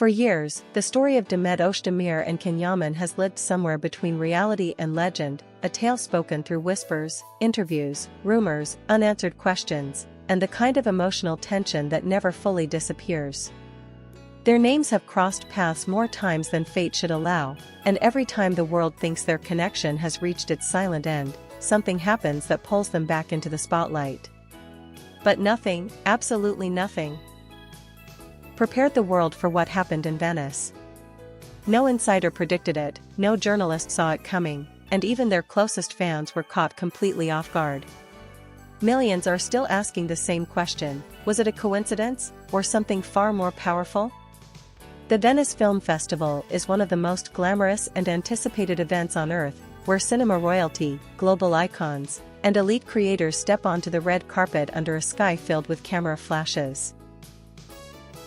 For years, the story of Demet Özdemir and Yaman has lived somewhere between reality and legend, a tale spoken through whispers, interviews, rumors, unanswered questions, and the kind of emotional tension that never fully disappears. Their names have crossed paths more times than fate should allow, and every time the world thinks their connection has reached its silent end, something happens that pulls them back into the spotlight. But nothing, absolutely nothing, prepared the world for what happened in Venice. No insider predicted it, no journalist saw it coming, and even their closest fans were caught completely off guard. Millions are still asking the same question: was it a coincidence, or something far more powerful? The Venice Film Festival is one of the most glamorous and anticipated events on Earth, where cinema royalty, global icons, and elite creators step onto the red carpet under a sky filled with camera flashes.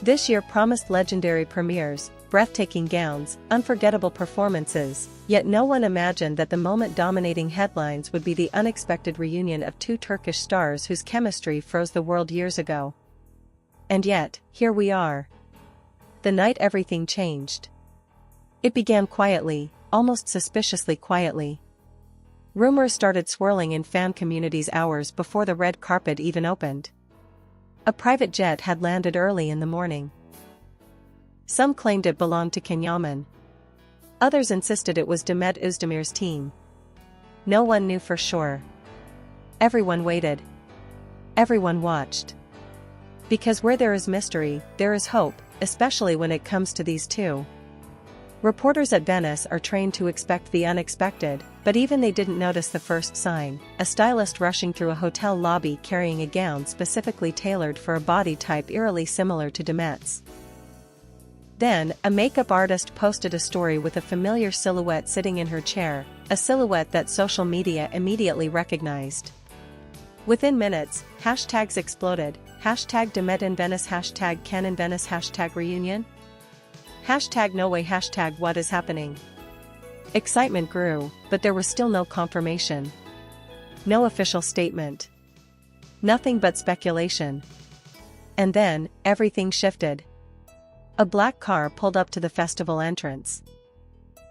This year promised legendary premieres, breathtaking gowns, unforgettable performances, yet no one imagined that the moment dominating headlines would be the unexpected reunion of two Turkish stars whose chemistry froze the world years ago. And yet, here we are. The night everything changed. It began quietly, almost suspiciously quietly. Rumors started swirling in fan communities hours before the red carpet even opened. A private jet had landed early in the morning. Some claimed it belonged to Yaman. Others insisted it was Demet Özdemir's team. No one knew for sure. Everyone waited. Everyone watched. Because where there is mystery, there is hope, especially when it comes to these two. Reporters at Venice are trained to expect the unexpected, but even they didn't notice the first sign: a stylist rushing through a hotel lobby carrying a gown specifically tailored for a body type eerily similar to Demet's. Then, a makeup artist posted a story with a familiar silhouette sitting in her chair, a silhouette that social media immediately recognized. Within minutes, hashtags exploded: hashtag Demet in Venice, hashtag Ken in Venice, hashtag reunion, hashtag no way, hashtag what is happening. Excitement grew, but there was still no confirmation. No official statement. Nothing but speculation. And then, everything shifted. A black car pulled up to the festival entrance.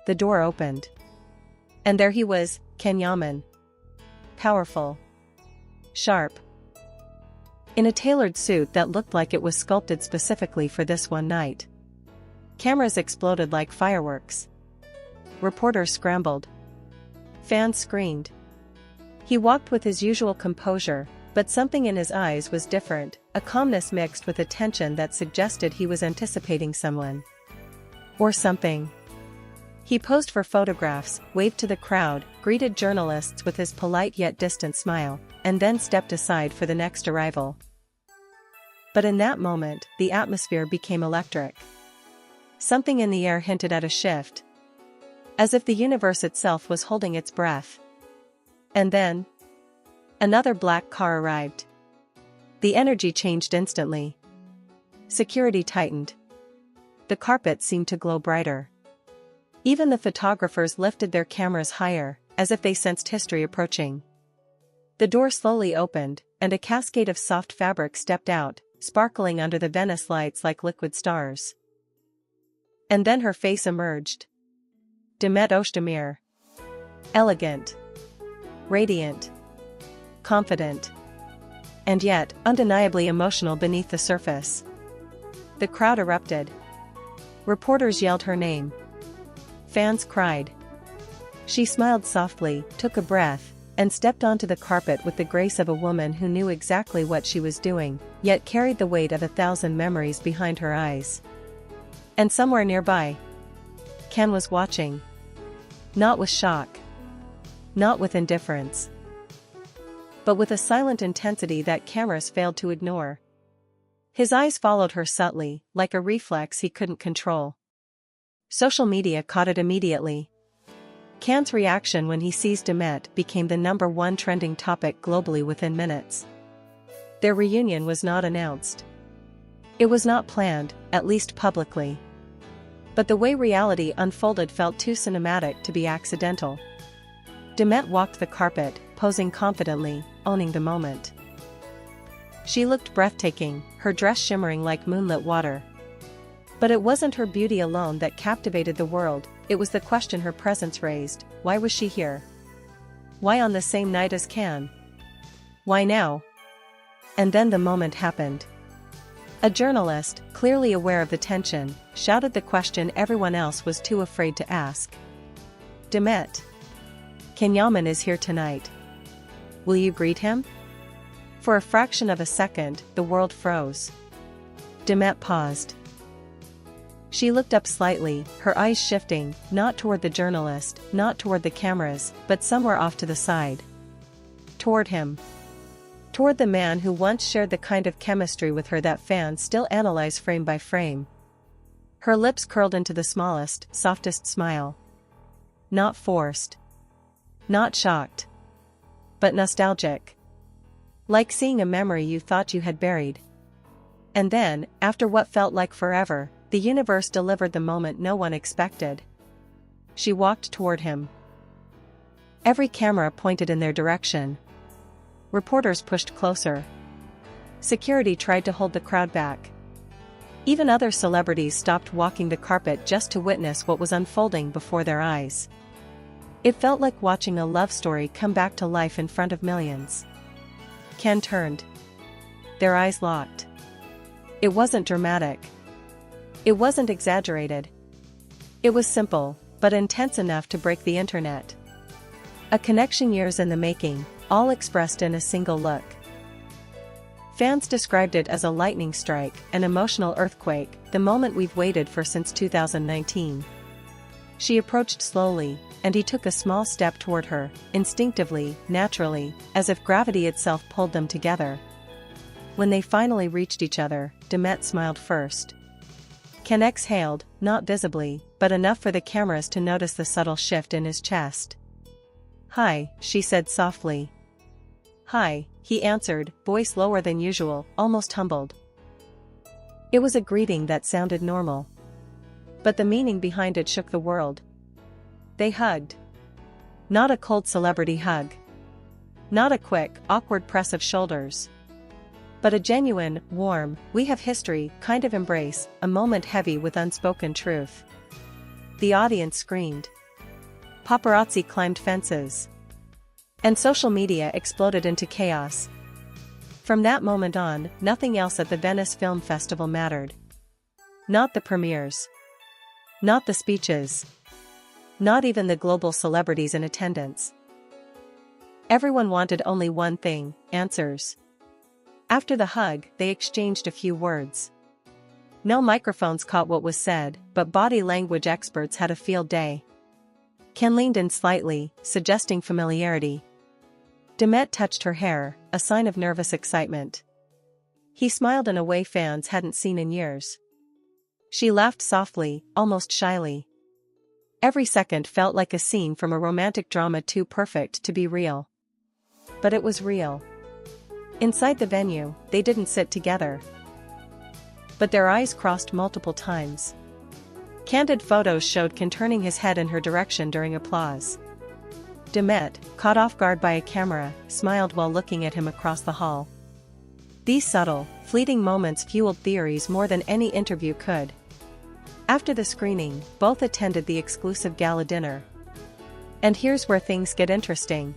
The door opened. And there he was, Yaman. Powerful. Sharp. In a tailored suit that looked like it was sculpted specifically for this one night. Cameras exploded like fireworks. Reporters scrambled. Fans screamed. He walked with his usual composure, but something in his eyes was different, a calmness mixed with a tension that suggested he was anticipating someone. Or something. He posed for photographs, waved to the crowd, greeted journalists with his polite yet distant smile, and then stepped aside for the next arrival. But in that moment, the atmosphere became electric. Something in the air hinted at a shift. As if the universe itself was holding its breath. And then, another black car arrived. The energy changed instantly. Security tightened. The carpet seemed to glow brighter. Even the photographers lifted their cameras higher, as if they sensed history approaching. The door slowly opened, and a cascade of soft fabric stepped out, sparkling under the Venice lights like liquid stars. And then her face emerged. Demet Özdemir. Elegant. Radiant. Confident. And yet, undeniably emotional beneath the surface. The crowd erupted. Reporters yelled her name. Fans cried. She smiled softly, took a breath, and stepped onto the carpet with the grace of a woman who knew exactly what she was doing, yet carried the weight of 1,000 memories behind her eyes. And somewhere nearby, Ken was watching. Not with shock. Not with indifference. But with a silent intensity that cameras failed to ignore. His eyes followed her subtly, like a reflex he couldn't control. Social media caught it immediately. Ken's reaction when he sees Demet became the #1 trending topic globally within minutes. Their reunion was not announced. It was not planned, at least publicly. But the way reality unfolded felt too cinematic to be accidental. Demet walked the carpet, posing confidently, owning the moment. She looked breathtaking, her dress shimmering like moonlit water. But it wasn't her beauty alone that captivated the world, it was the question her presence raised: why was she here? Why on the same night as Can? Why now? And then the moment happened. A journalist, clearly aware of the tension, shouted the question everyone else was too afraid to ask. Demet. Yaman is here tonight. Will you greet him? For a fraction of a second, the world froze. Demet paused. She looked up slightly, her eyes shifting, not toward the journalist, not toward the cameras, but somewhere off to the side. Toward him. Toward the man who once shared the kind of chemistry with her that fans still analyze frame by frame. Her lips curled into the smallest, softest smile. Not forced. Not shocked. But nostalgic. Like seeing a memory you thought you had buried. And then, after what felt like forever, the universe delivered the moment no one expected. She walked toward him. Every camera pointed in their direction. Reporters pushed closer. Security tried to hold the crowd back. Even other celebrities stopped walking the carpet just to witness what was unfolding before their eyes. It felt like watching a love story come back to life in front of millions. Ken turned. Their eyes locked. It wasn't dramatic. It wasn't exaggerated. It was simple, but intense enough to break the internet. A connection years in the making, all expressed in a single look. Fans described it as a lightning strike, an emotional earthquake, the moment we've waited for since 2019. She approached slowly, and he took a small step toward her, instinctively, naturally, as if gravity itself pulled them together. When they finally reached each other, Demet smiled first. Ken exhaled, not visibly, but enough for the cameras to notice the subtle shift in his chest. "Hi," she said softly. "Hi," he answered, voice lower than usual, almost humbled. It was a greeting that sounded normal. But the meaning behind it shook the world. They hugged. Not a cold celebrity hug. Not a quick, awkward press of shoulders. But a genuine, warm, we have history kind of embrace, a moment heavy with unspoken truth. The audience screamed. Paparazzi climbed fences. And social media exploded into chaos. From that moment on, nothing else at the Venice Film Festival mattered. Not the premieres. Not the speeches. Not even the global celebrities in attendance. Everyone wanted only one thing: answers. After the hug, they exchanged a few words. No microphones caught what was said, but body language experts had a field day. Ken leaned in slightly, suggesting familiarity. Demet touched her hair, a sign of nervous excitement. He smiled in a way fans hadn't seen in years. She laughed softly, almost shyly. Every second felt like a scene from a romantic drama too perfect to be real. But it was real. Inside the venue, they didn't sit together. But their eyes crossed multiple times. Candid photos showed Ken turning his head in her direction during applause. Demet, caught off guard by a camera, smiled while looking at him across the hall. These subtle, fleeting moments fueled theories more than any interview could. After the screening, both attended the exclusive gala dinner. And here's where things get interesting.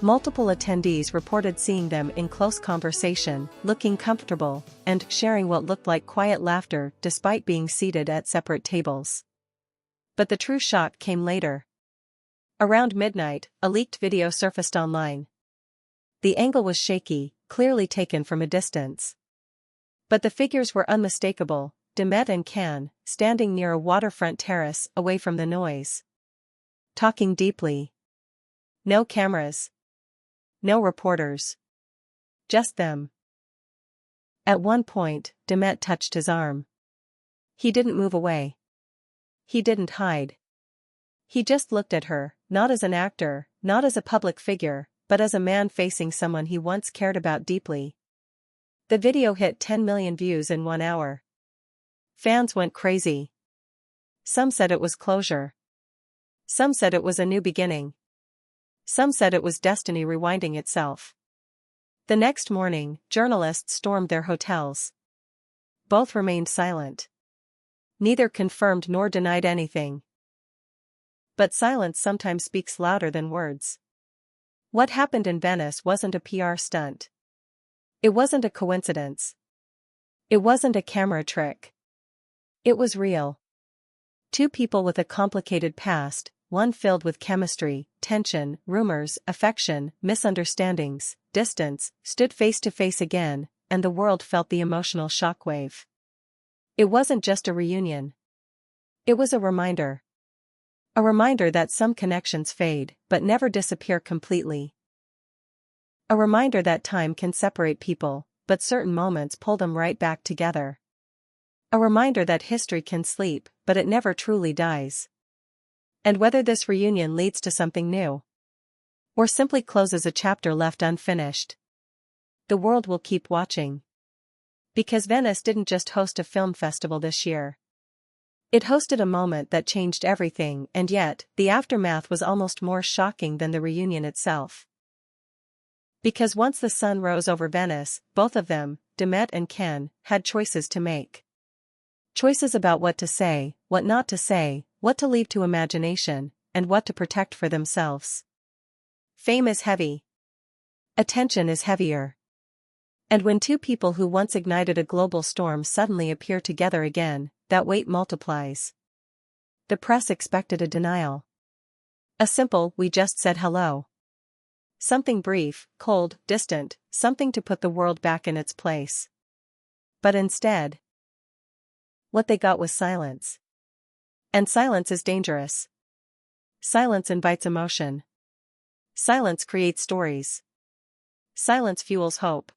Multiple attendees reported seeing them in close conversation, looking comfortable, and sharing what looked like quiet laughter despite being seated at separate tables. But the true shock came later. Around midnight, a leaked video surfaced online. The angle was shaky, clearly taken from a distance. But the figures were unmistakable: Demet and Can, standing near a waterfront terrace away from the noise. Talking deeply. No cameras. No reporters. Just them. At one point, Demet touched his arm. He didn't move away. He didn't hide. He just looked at her, not as an actor, not as a public figure, but as a man facing someone he once cared about deeply. The video hit 10 million views in 1 hour. Fans went crazy. Some said it was closure. Some said it was a new beginning. Some said it was destiny rewinding itself. The next morning, journalists stormed their hotels. Both remained silent. Neither confirmed nor denied anything. But silence sometimes speaks louder than words. What happened in Venice wasn't a PR stunt. It wasn't a coincidence. It wasn't a camera trick. It was real. Two people with a complicated past, one filled with chemistry, tension, rumors, affection, misunderstandings, distance, stood face to face again, and the world felt the emotional shockwave. It wasn't just a reunion. It was a reminder. A reminder that some connections fade, but never disappear completely. A reminder that time can separate people, but certain moments pull them right back together. A reminder that history can sleep, but it never truly dies. And whether this reunion leads to something new, or simply closes a chapter left unfinished, the world will keep watching. Because Venice didn't just host a film festival this year. It hosted a moment that changed everything, and yet, the aftermath was almost more shocking than the reunion itself. Because once the sun rose over Venice, both of them, Demet and Ken, had choices to make. Choices about what to say, what not to say, what to leave to imagination, and what to protect for themselves. Fame is heavy. Attention is heavier. And when two people who once ignited a global storm suddenly appear together again, that weight multiplies. The press expected a denial. A simple, "we just said hello." Something brief, cold, distant, something to put the world back in its place. But instead, what they got was silence. And silence is dangerous. Silence invites emotion. Silence creates stories. Silence fuels hope.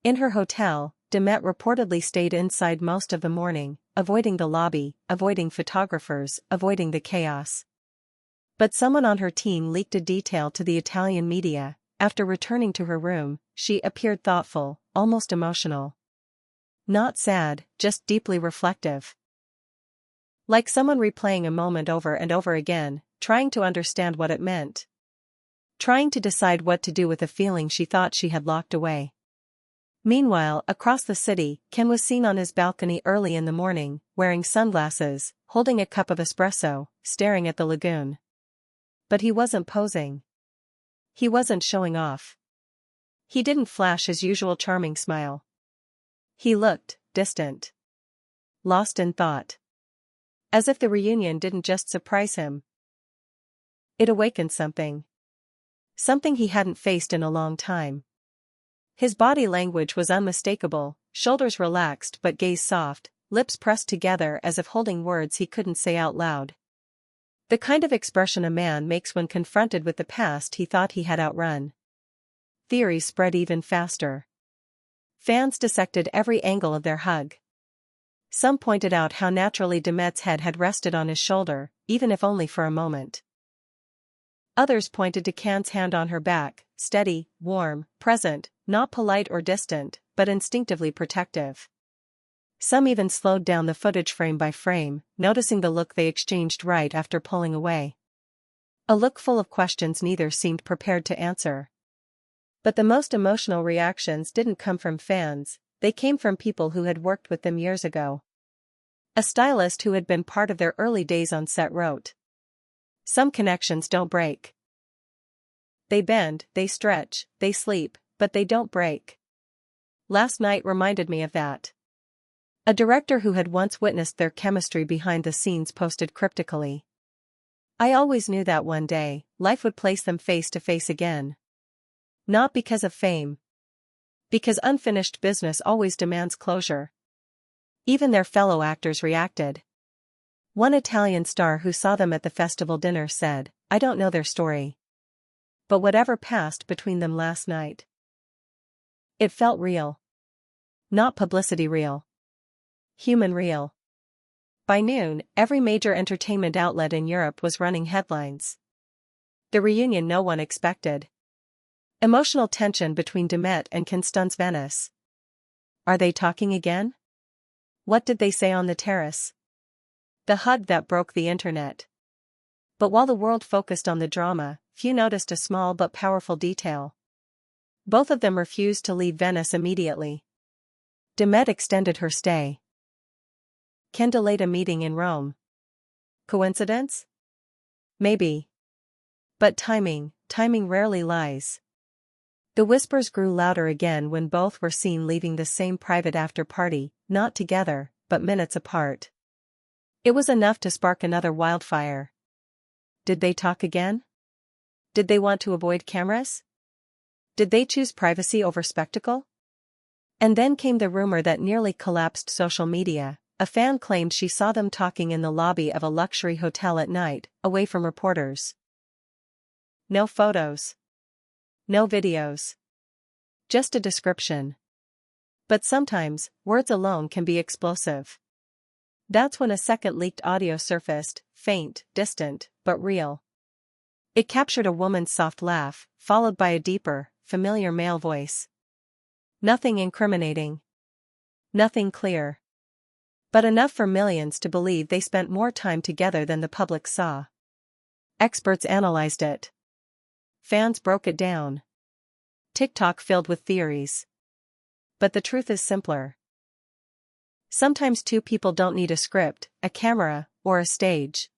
In her hotel, Demet reportedly stayed inside most of the morning, avoiding the lobby, avoiding photographers, avoiding the chaos. But someone on her team leaked a detail to the Italian media. After returning to her room, she appeared thoughtful, almost emotional. Not sad, just deeply reflective. Like someone replaying a moment over and over again, trying to understand what it meant. Trying to decide what to do with a feeling she thought she had locked away. Meanwhile, across the city, Ken was seen on his balcony early in the morning, wearing sunglasses, holding a cup of espresso, staring at the lagoon. But he wasn't posing. He wasn't showing off. He didn't flash his usual charming smile. He looked distant. Lost in thought. As if the reunion didn't just surprise him. It awakened something. Something he hadn't faced in a long time. His body language was unmistakable, shoulders relaxed but gaze soft, lips pressed together as if holding words he couldn't say out loud. The kind of expression a man makes when confronted with the past he thought he had outrun. Theories spread even faster. Fans dissected every angle of their hug. Some pointed out how naturally Demet's head had rested on his shoulder, even if only for a moment. Others pointed to Ken's hand on her back, steady, warm, present, not polite or distant, but instinctively protective. Some even slowed down the footage frame by frame, noticing the look they exchanged right after pulling away. A look full of questions neither seemed prepared to answer. But the most emotional reactions didn't come from fans, they came from people who had worked with them years ago. A stylist who had been part of their early days on set wrote, "Some connections don't break. They bend, they stretch, they sleep, but they don't break. Last night reminded me of that." A director who had once witnessed their chemistry behind the scenes posted cryptically, "I always knew that one day, life would place them face to face again. Not because of fame. Because unfinished business always demands closure." Even their fellow actors reacted. One Italian star who saw them at the festival dinner said, "I don't know their story. But whatever passed between them last night, it felt real. Not publicity real. Human real." By noon, every major entertainment outlet in Europe was running headlines. The reunion no one expected. Emotional tension between Demet and Ken stuns Venice. Are they talking again? What did they say on the terrace? The hug that broke the internet. But while the world focused on the drama, few noticed a small but powerful detail. Both of them refused to leave Venice immediately. Demet extended her stay. Ken delayed a meeting in Rome. Coincidence? Maybe. But timing rarely lies. The whispers grew louder again when both were seen leaving the same private after-party, not together, but minutes apart. It was enough to spark another wildfire. Did they talk again? Did they want to avoid cameras? Did they choose privacy over spectacle? And then came the rumor that nearly collapsed social media. A fan claimed she saw them talking in the lobby of a luxury hotel at night, away from reporters. No photos. No videos. Just a description. But sometimes, words alone can be explosive. That's when a second leaked audio surfaced, faint, distant, but real. It captured a woman's soft laugh, followed by a deeper, familiar male voice. Nothing incriminating. Nothing clear. But enough for millions to believe they spent more time together than the public saw. Experts analyzed it. Fans broke it down. TikTok filled with theories. But the truth is simpler. Sometimes two people don't need a script, a camera, or a stage.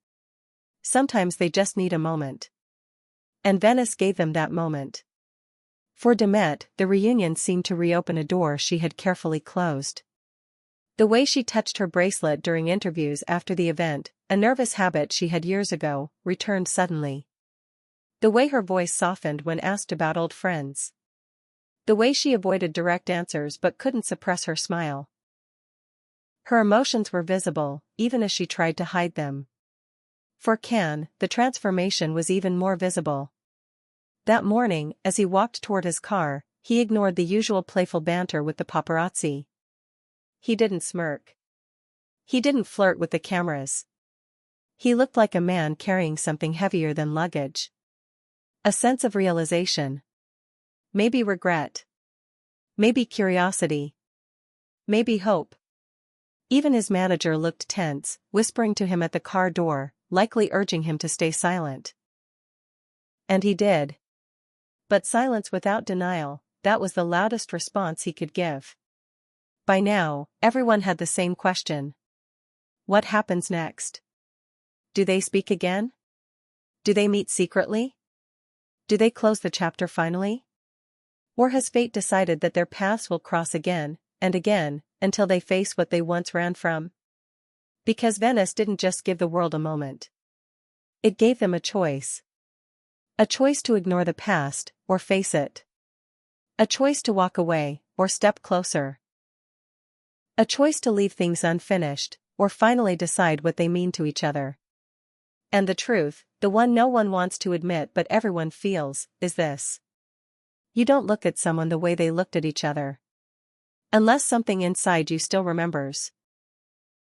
Sometimes they just need a moment. And Venice gave them that moment. For Demet, the reunion seemed to reopen a door she had carefully closed. The way she touched her bracelet during interviews after the event, a nervous habit she had years ago, returned suddenly. The way her voice softened when asked about old friends. The way she avoided direct answers but couldn't suppress her smile. Her emotions were visible, even as she tried to hide them. For Ken, the transformation was even more visible. That morning, as he walked toward his car, he ignored the usual playful banter with the paparazzi. He didn't smirk. He didn't flirt with the cameras. He looked like a man carrying something heavier than luggage. A sense of realization. Maybe regret. Maybe curiosity. Maybe hope. Even his manager looked tense, whispering to him at the car door, likely urging him to stay silent. And he did. But silence without denial, that was the loudest response he could give. By now, everyone had the same question. What happens next? Do they speak again? Do they meet secretly? Do they close the chapter finally? Or has fate decided that their paths will cross again, and again, until they face what they once ran from? Because Venice didn't just give the world a moment. It gave them a choice. A choice to ignore the past, or face it. A choice to walk away, or step closer. A choice to leave things unfinished, or finally decide what they mean to each other. And the truth, the one no one wants to admit but everyone feels, is this. You don't look at someone the way they looked at each other. Unless something inside you still remembers.